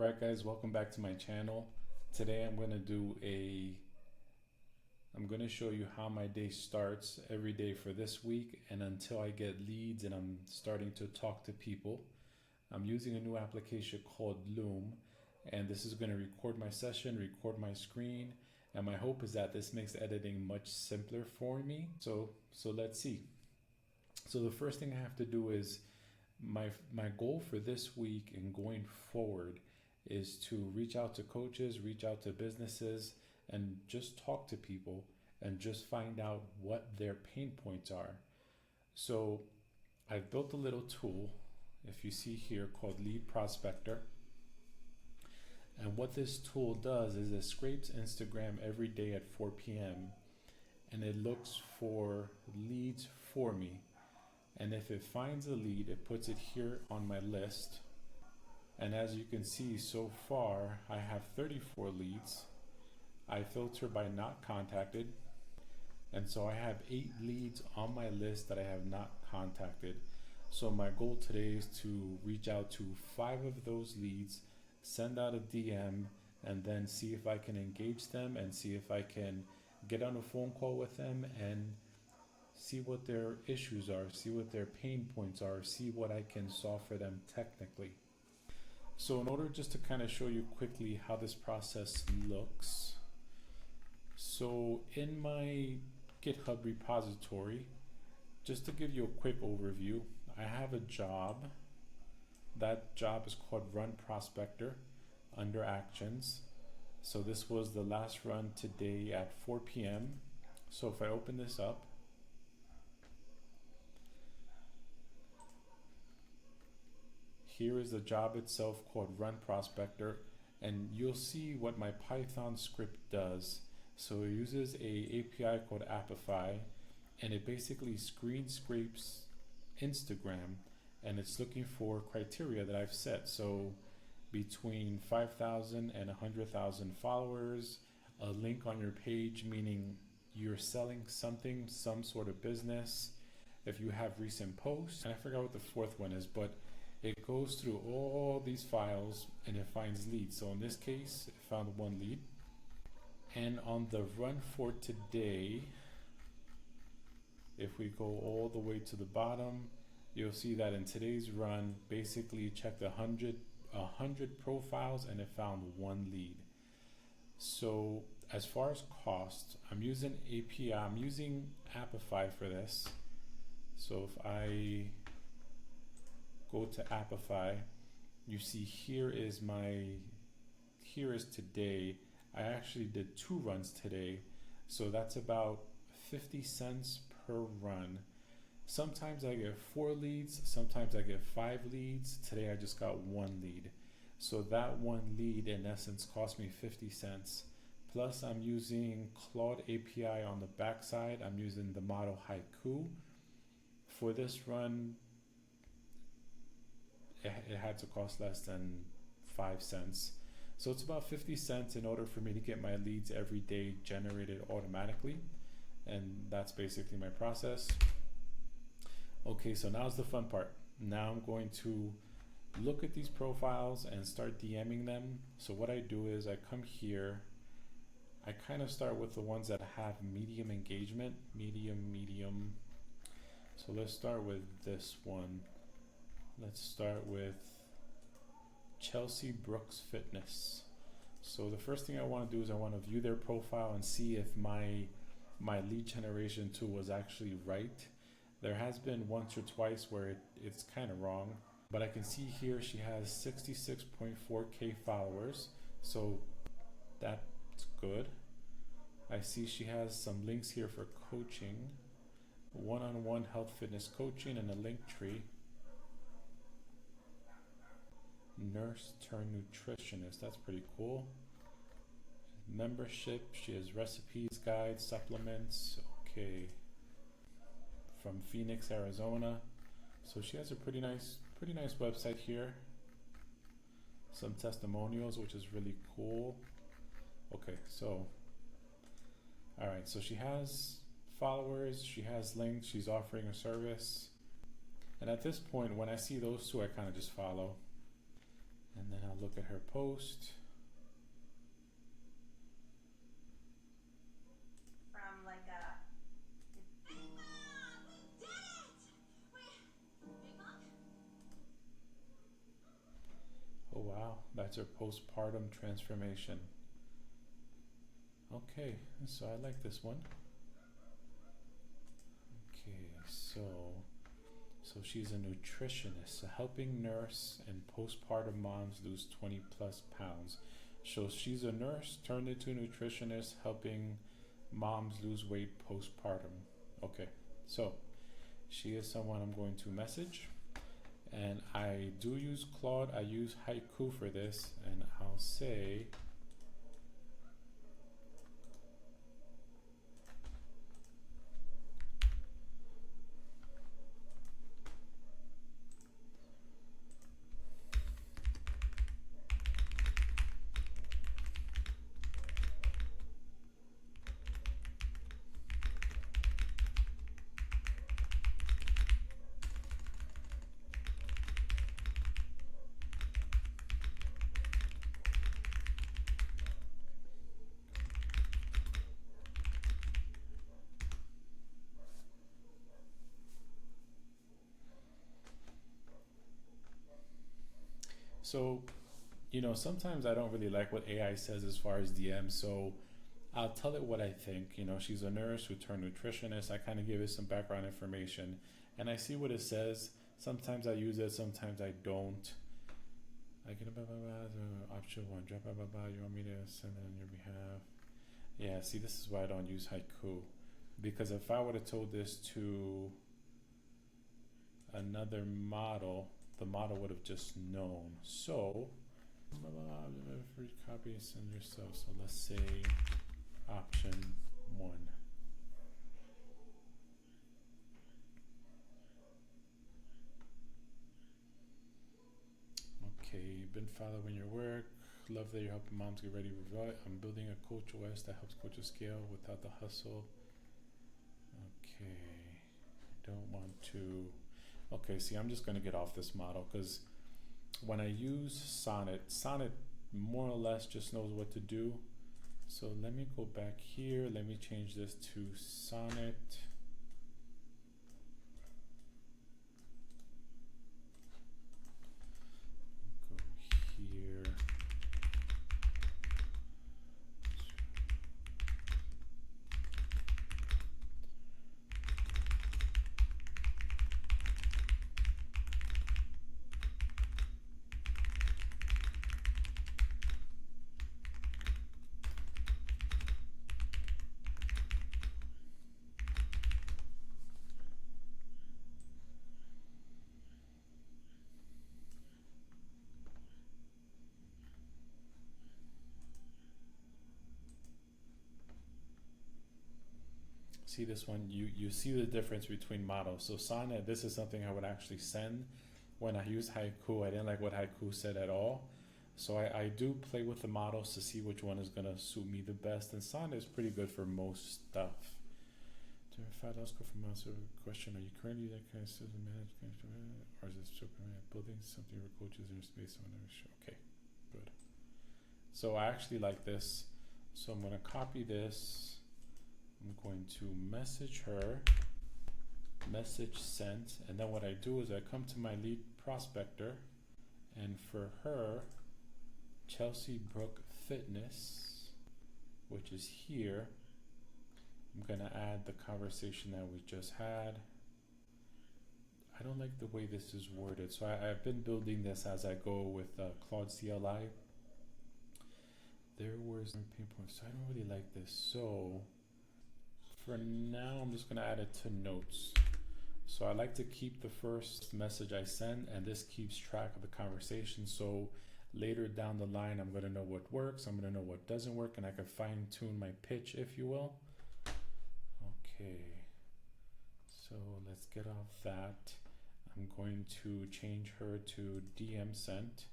Right guys, welcome back to my channel. Today I'm going to show you how my day starts every day for this week and until I get leads and I'm starting to talk to people. I'm using a new application called Loom, and this is going to record my session, record my screen, and my hope is that this makes editing much simpler for me. So let's see. So the first thing I have to do is my goal for this week and going forward is to reach out to coaches, reach out to businesses, and just talk to people and just find out what their pain points are. So I've built a little tool, if you see here, called Lead Prospector. And what this tool does is it scrapes Instagram every day at 4 p.m. and it looks for leads for me. And if it finds a lead, it puts it here on my list. And as you can see, so far, I have 34 leads. I filter by not contacted. And so I have 8 leads on my list that I have not contacted. So my goal today is to reach out to 5 of those leads, send out a DM, and then see if I can engage them and see if I can get on a phone call with them and see what their issues are, see what their pain points are, see what I can solve for them technically. So in order just to kind of show you quickly how this process looks, so in my GitHub repository, just to give you a quick overview, I have a job. That job is called Run Prospector under Actions. So this was the last run today at 4 p.m. So if I open this up, here is the job itself called Run Prospector, and you'll see what my Python script does. So it uses a API called Apify, and it basically screen scrapes Instagram, and it's looking for criteria that I've set. So between 5,000 and 100,000 followers, a link on your page, meaning you're selling something, some sort of business, if you have recent posts, and I forgot what the fourth one is, but it goes through all these files and it finds leads. So in this case, it found 1 lead. And on the run for today, if we go all the way to the bottom, you'll see that in today's run, basically checked 100 profiles and it found 1 lead. So as far as cost, I'm using Apify for this. So if I go to Apify, you see here is today. I actually did 2 runs today, so that's about 50 cents per run. Sometimes I get 4 leads, sometimes I get 5 leads. Today I just got 1 lead. So that 1 lead in essence cost me 50 cents. Plus I'm using Claude API on the backside. I'm using the model Haiku. For this run, it had to cost less than 5 cents. So it's about 50 cents in order for me to get my leads every day generated automatically. And that's basically my process. Okay, so now's the fun part. Now I'm going to look at these profiles and start DMing them. So what I do is I come here, I kind of start with the ones that have medium engagement, medium. So let's start with this one. Let's start with Chelsea Brooks Fitness. So the first thing I want to do is I want to view their profile and see if my lead generation tool was actually right. There has been once or twice where it's kind of wrong, but I can see here she has 66.4k followers, so that's good. I see she has some links here for coaching, one-on-one health fitness coaching, and a link tree. Nurse turned nutritionist, that's pretty cool. Membership, she has recipes, guides, supplements. Okay, from Phoenix, Arizona. So she has a pretty nice website here. Some testimonials, which is really cool. Okay, so all right, so she has followers, she has links, she's offering a service. And at this point, when I see those two, I kind of just follow. And then I'll look at her post. From like a. Oh wow, that's her postpartum transformation. Okay, so I like this one. Okay, so she's a nutritionist, a helping nurse, and postpartum moms lose 20 plus pounds. So she's a nurse turned into a nutritionist, helping moms lose weight postpartum. Okay, so she is someone I'm going to message. And I do use Claude. I use Haiku for this, and I'll say, so, sometimes I don't really like what AI says as far as DM, so I'll tell it what I think. She's a nurse who turned nutritionist. I kind of give it some background information, and I see what it says. Sometimes I use it, sometimes I don't. I get option one, drop you want me to send it on your behalf? Yeah, see, this is why I don't use Haiku. Because if I would have told this to another model, the model would have just known. So, free copy, send yourself. So let's say option one. Okay, been following your work. Love that you're helping moms get ready to revise. I'm building a Coach OS that helps coaches scale without the hustle. Okay, don't want to. Okay, see, I'm just going to get off this model because when I use Sonnet more or less just knows what to do. So let me go back here. Let me change this to Sonnet. Go here. See this one, you see the difference between models. So Sonnet, this is something I would actually send. When I use Haiku, I didn't like what Haiku said at all. So I do play with the models to see which one is going to suit me the best. And Sonnet is pretty good for most stuff. To verify those go from answer question, are you currently that kind of system management, or is it building something for coaches in space? Okay, good. So I actually like this. So I'm going to copy this. I'm going to message her, message sent, and then what I do is I come to my lead prospector, and for her, Chelsea Brook Fitness, which is here, I'm gonna add the conversation that we just had. I don't like the way this is worded, so I've been building this as I go with Claude CLI. There were some pain points, so I don't really like this. So for now, I'm just gonna add it to notes. So I like to keep the first message I send, and this keeps track of the conversation. So later down the line, I'm gonna know what works, I'm gonna know what doesn't work, and I can fine tune my pitch, if you will. Okay, so let's get off that. I'm going to change her to DM sent.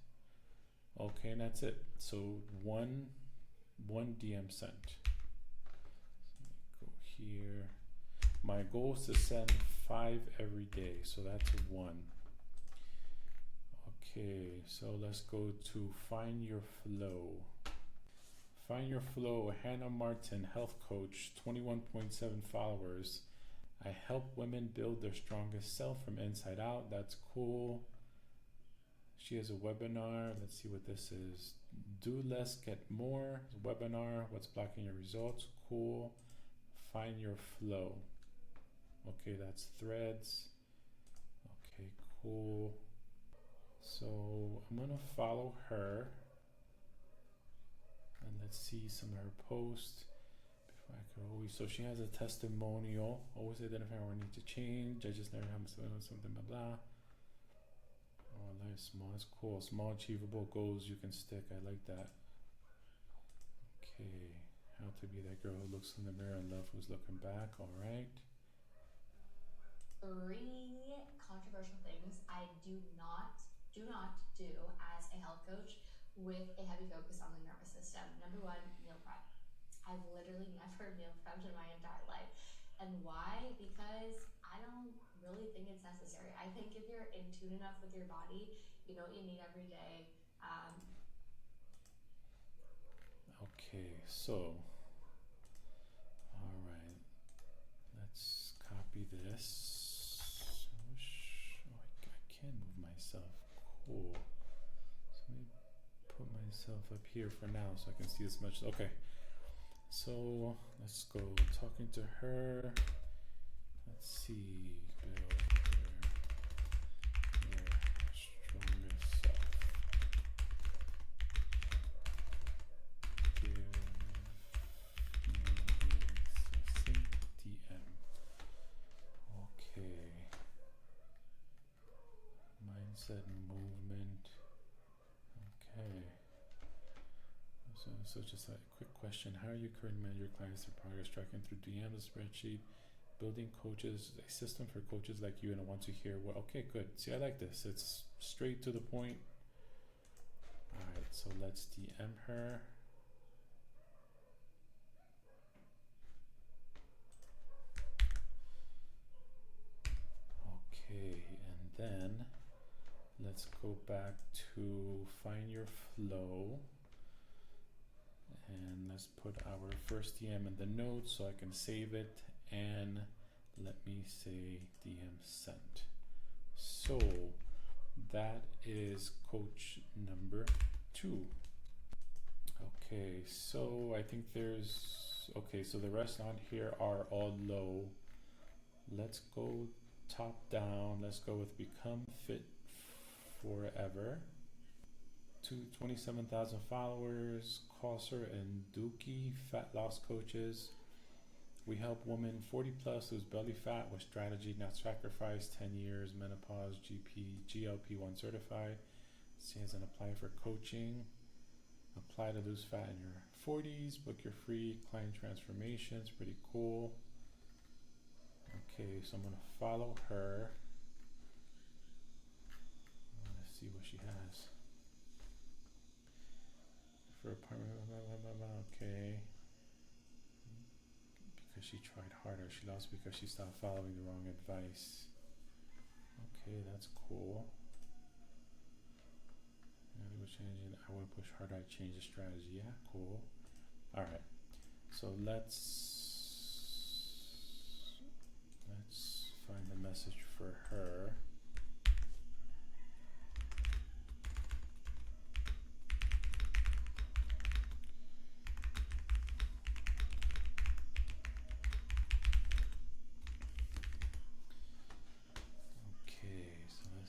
Okay, and that's it. So one DM sent. Go here. My goal is to send 5 every day, so that's 1. Okay, so let's go to Find Your Flow. Find Your Flow, Hannah Martin, health coach, 21.7 followers. I help women build their strongest self from inside out. That's cool. She has a webinar. Let's see what this is. Do less, get more. Webinar. What's blocking your results? Cool. Find Your Flow. Okay, that's threads. Okay, cool. So I'm gonna follow her and let's see some of her posts. Before I could always, so she has a testimonial. Always identify where I need to change. I just never have something blah blah. Oh, life small. That's cool. Small achievable goals you can stick. I like that. Okay, how to be that girl who looks in the mirror and love who's looking back. All right. 3 controversial things I do not do as a health coach with a heavy focus on the nervous system. Number 1, meal prep. I've literally never meal prepped in my entire life. And why? Because I don't really think it's necessary. I think if you're in tune enough with your body, you know what you need every day. Okay, so all right, let's copy this. Oh, I can move myself. Cool. So let me put myself up here for now so I can see as much. Okay. So let's go talking to her. Let's see. Build your strongest self. Give me a succinct DM. Okay. Mindset and movement. Okay. So just a quick question. How are you currently managing your clients' progress, tracking through DM, the spreadsheet, building coaches, a system for coaches like you, and I want to hear what, okay, good. See, I like this. It's straight to the point. All right, so let's DM her. Okay, and then let's go back to Find Your Flow. And let's put our first DM in the notes so I can save it, and let me say DM sent. So that is coach number 2. Okay, so I think so the rest on here are all low. Let's go top down. Let's go with Become Fit Forever. 27,000 followers, Kosser and Dookie, fat loss coaches. We help women 40 plus lose belly fat with strategy, not sacrifice. 10 years, menopause, GLP-1 certified. Says and apply for coaching. Apply to lose fat in your 40s. Book your free client transformations. Pretty cool. Okay, so I'm gonna follow her. I wanna see what she has. For apartment, okay. Because she tried harder. She lost because she stopped following the wrong advice. Okay, that's cool. I want to push harder. I change the strategy. Yeah, cool. All right. So let's find the message for her.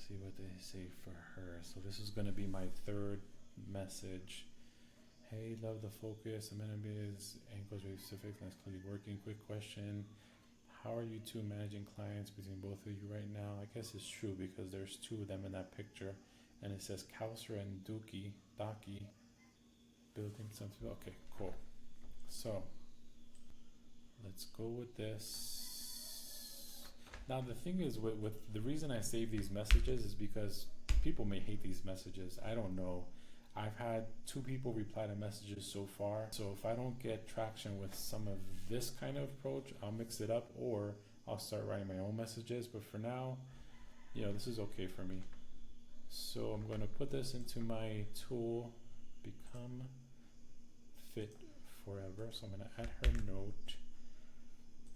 See what they say for her. So this is going to be my third message. Hey, love the focus. I'm going to be as ankles very specific. That's clearly working. Quick question. How are you two managing clients between both of you right now? I guess it's true because there's 2 of them in that picture. And it says Kauser and Daki building something. Okay, cool. So let's go with this. Now the thing is with the reason I save these messages is because people may hate these messages. I don't know. I've had 2 people reply to messages so far. So if I don't get traction with some of this kind of approach, I'll mix it up or I'll start writing my own messages. But for now, this is okay for me. So I'm going to put this into my tool, Become Fit Forever. So I'm going to add her note.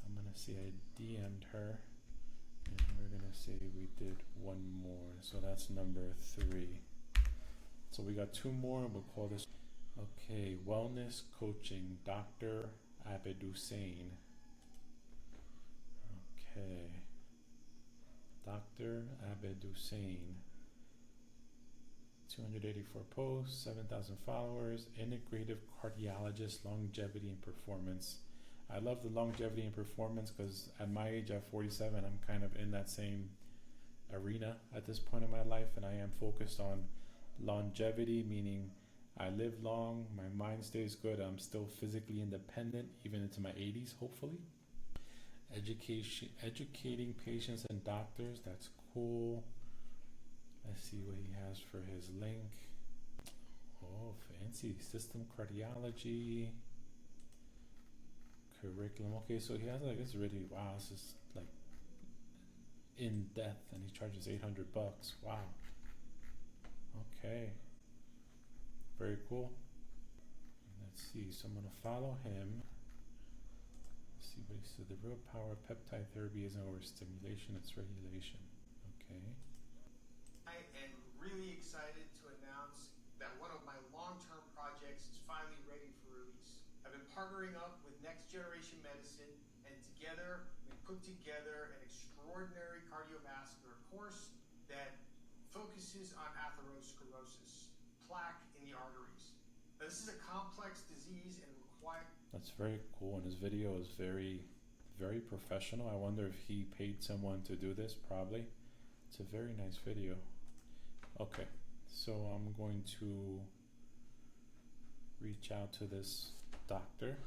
I'm going to say I DM'd her. And we're going to say we did one more. So that's number 3. So we got 2 more. We'll call this, okay, Wellness Coaching, Dr. Abed Hussein. Okay. Dr. Abed Hussein. 284 posts, 7,000 followers, integrative cardiologist, longevity and performance. I love the longevity and performance because at my age, at 47, I'm kind of in that same arena at this point in my life, and I am focused on longevity, meaning I live long, my mind stays good, I'm still physically independent, even into my 80s, hopefully. Educating patients and doctors, that's cool. Let's see what he has for his link. Oh, fancy. System cardiology. Curriculum. Okay, so he has like, it's really, wow, this is like in depth, and he charges $800. Wow. Okay. Very cool. Let's see. So I'm going to follow him. Let's see what he said. The real power of peptide therapy isn't overstimulation, it's regulation. Okay. I am really excited to announce that one of my long-term projects is finally ready for release. I've been partnering up with Next Generation Medicine, and together we put together an extraordinary cardiovascular course that focuses on atherosclerosis, plaque in the arteries. Now, this is a complex disease and requires... That's very cool, and his video is very, very professional. I wonder if he paid someone to do this. Probably. It's a very nice video. Okay, so I'm going to reach out to this doctor.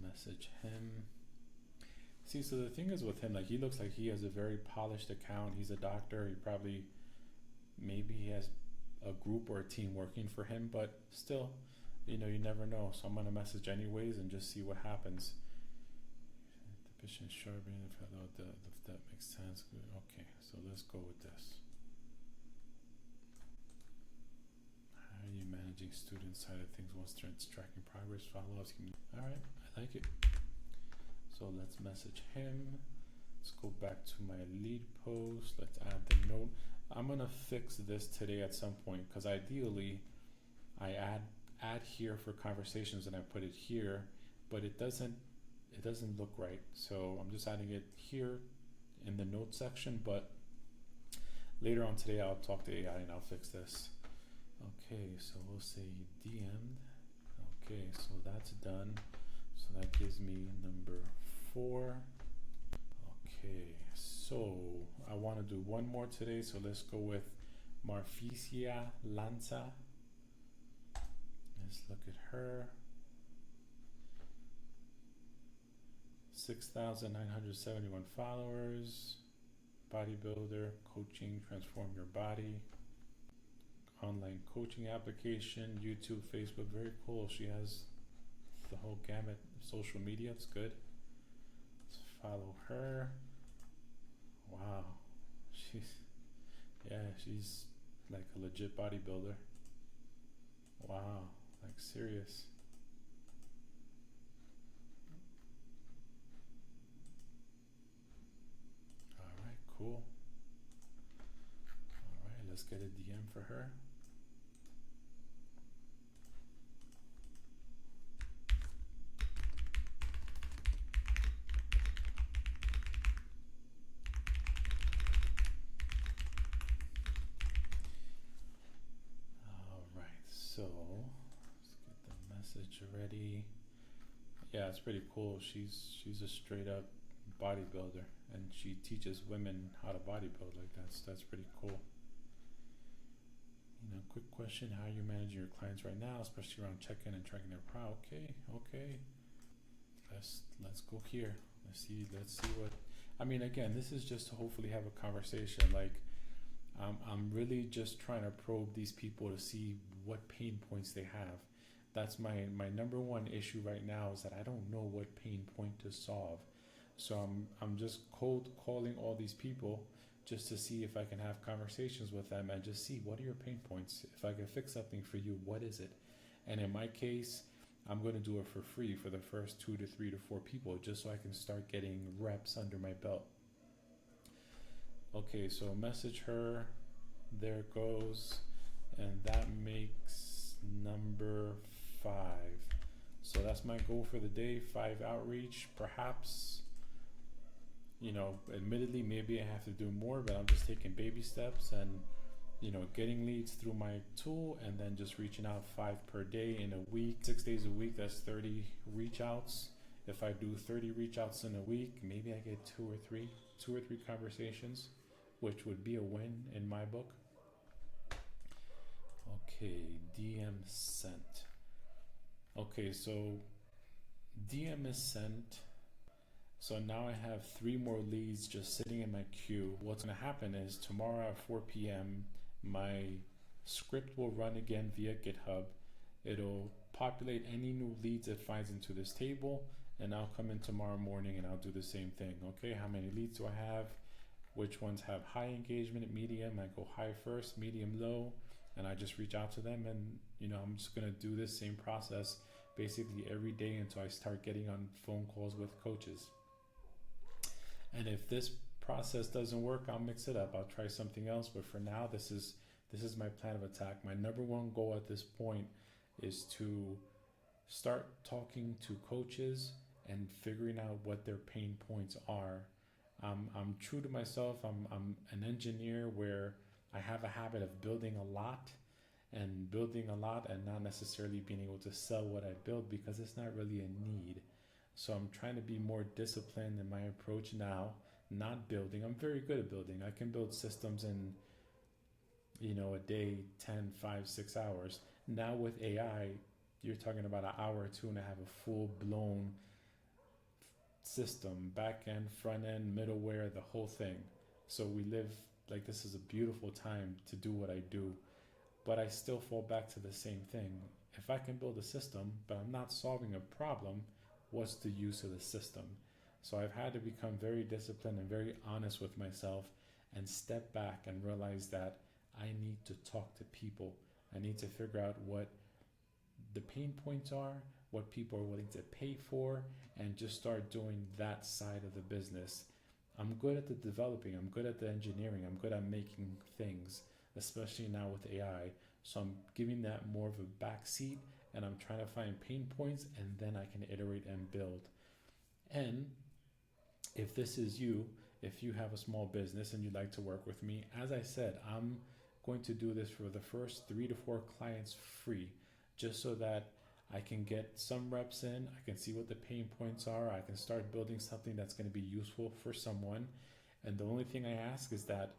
Message him. See, so the thing is with him, like, he looks like he has a very polished account. He's a doctor. He probably, maybe he has a group or a team working for him, but still, you know, you never know. So I'm going to message anyways and just see what happens. The patient sharpening if that makes sense. Good. Okay, so let's go with this. How are you managing student side of things once students tracking progress, follow-ups? All right. I like it. So let's message him. Let's go back to my lead post. Let's add the note. I'm gonna fix this today at some point, because ideally I add here for conversations and I put it here, but it doesn't look right. So I'm just adding it here in the note section, but later on today I'll talk to AI and I'll fix this. Okay, so we'll say DM'd. Okay, so that's done. So that gives me number 4. Okay, so I want to do one more today. So let's go with Marficia Lanza. Let's look at her. 6,971 followers. Bodybuilder, coaching, transform your body. Online coaching application, YouTube, Facebook, very cool. She has the whole gamut of social media. It's good. Let's follow her. Wow, she's like a legit bodybuilder. Wow, like serious. All right, cool. All right, let's get a DM for her. So let's get the message ready. Yeah, it's pretty cool. She's a straight up bodybuilder, and she teaches women how to bodybuild. Like that's pretty cool. Quick question: how are you managing your clients right now, especially around check-in and tracking their pro? Okay. Let's go here. Let's see what. I mean, again, this is just to hopefully have a conversation. Like, I'm really just trying to probe these people to see what pain points they have. That's my number one issue right now, is that I don't know what pain point to solve. So I'm just cold calling all these people just to see if I can have conversations with them and just see what are your pain points. If I can fix something for you, what is it? And in my case, I'm going to do it for free for the first 2 to 3 to 4 people, just so I can start getting reps under my belt. Okay, so message her. There it goes. And that makes number 5. So that's my goal for the day, 5 outreach. Perhaps, admittedly, maybe I have to do more, but I'm just taking baby steps and, getting leads through my tool, and then just reaching out 5 per day in a week. 6 days a week, that's 30 reach outs. If I do 30 reach outs in a week, maybe I get 2 or 3 conversations, which would be a win in my book. Okay, DM sent. Okay, so DM is sent. So now I have 3 more leads just sitting in my queue. What's going to happen is tomorrow at 4 p.m., my script will run again via GitHub. It'll populate any new leads it finds into this table, and I'll come in tomorrow morning and I'll do the same thing. Okay, how many leads do I have? Which ones have high engagement, medium? I go high first, medium, low, and I just reach out to them. And I'm just going to do this same process basically every day until I start getting on phone calls with coaches. And if this process doesn't work, I'll mix it up. I'll try something else. But for now, this is my plan of attack. My number one goal at this point is to start talking to coaches and figuring out what their pain points are. I'm true to myself. I'm an engineer where I have a habit of building a lot and not necessarily being able to sell what I build, because it's not really a need. So I'm trying to be more disciplined in my approach now, not building. I'm very good at building. I can build systems in, a day, 10, 5, 6 hours. Now with AI, you're talking about an hour or 2 and I have a full blown system, back end, front end, middleware, the whole thing. So we live like, this is a beautiful time to do what I do, but I still fall back to the same thing. If I can build a system, but I'm not solving a problem, what's the use of the system? So I've had to become very disciplined and very honest with myself and step back and realize that I need to talk to people. I need to figure out what the pain points are, what people are willing to pay for, and just start doing that side of the business. I'm good at the developing, I'm good at the engineering, I'm good at making things, especially now with AI. So I'm giving that more of a backseat, and I'm trying to find pain points, and then I can iterate and build. And if this is you, if you have a small business and you'd like to work with me, as I said, I'm going to do this for the first 3 to 4 clients free, just so that I can get some reps in, I can see what the pain points are, I can start building something that's going to be useful for someone. And the only thing I ask is that,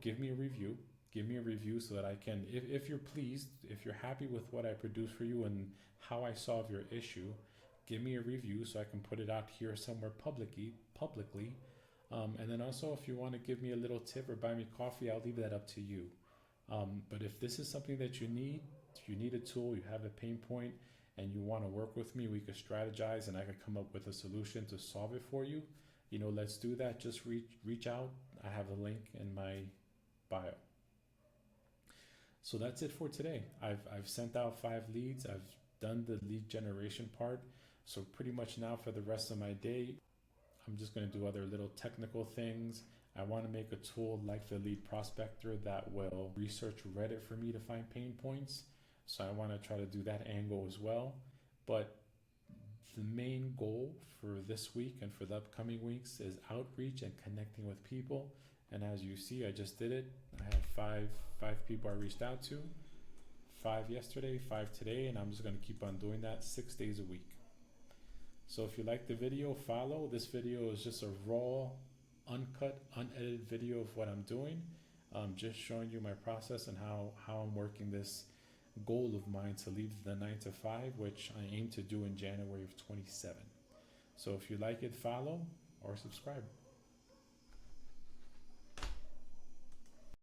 give me a review. Give me a review so that I can, if you're pleased, if you're happy with what I produce for you and how I solve your issue, give me a review so I can put it out here somewhere publicly. And then also, if you want to give me a little tip or buy me coffee, I'll leave that up to you. But if this is something that you need a tool, you have a pain point, and you want to work with me, we could strategize and I could come up with a solution to solve it for you. Let's do that. Just reach out. I have a link in my bio. So that's it for today. I've sent out 5 leads. I've done the lead generation part. So pretty much now for the rest of my day, I'm just going to do other little technical things. I want to make a tool like the lead prospector that will research Reddit for me to find pain points. So I want to try to do that angle as well. But the main goal for this week and for the upcoming weeks is outreach and connecting with people. And as you see, I just did it. I have five people I reached out to, 5 yesterday, 5 today, and I'm just going to keep on doing that 6 days a week. So if you like the video, follow. This video is just a raw, uncut, unedited video of what I'm doing. Just showing you my process and how I'm working this goal of mine to leave the 9 to 5, which I aim to do in January of 27. So if you like it, follow or subscribe.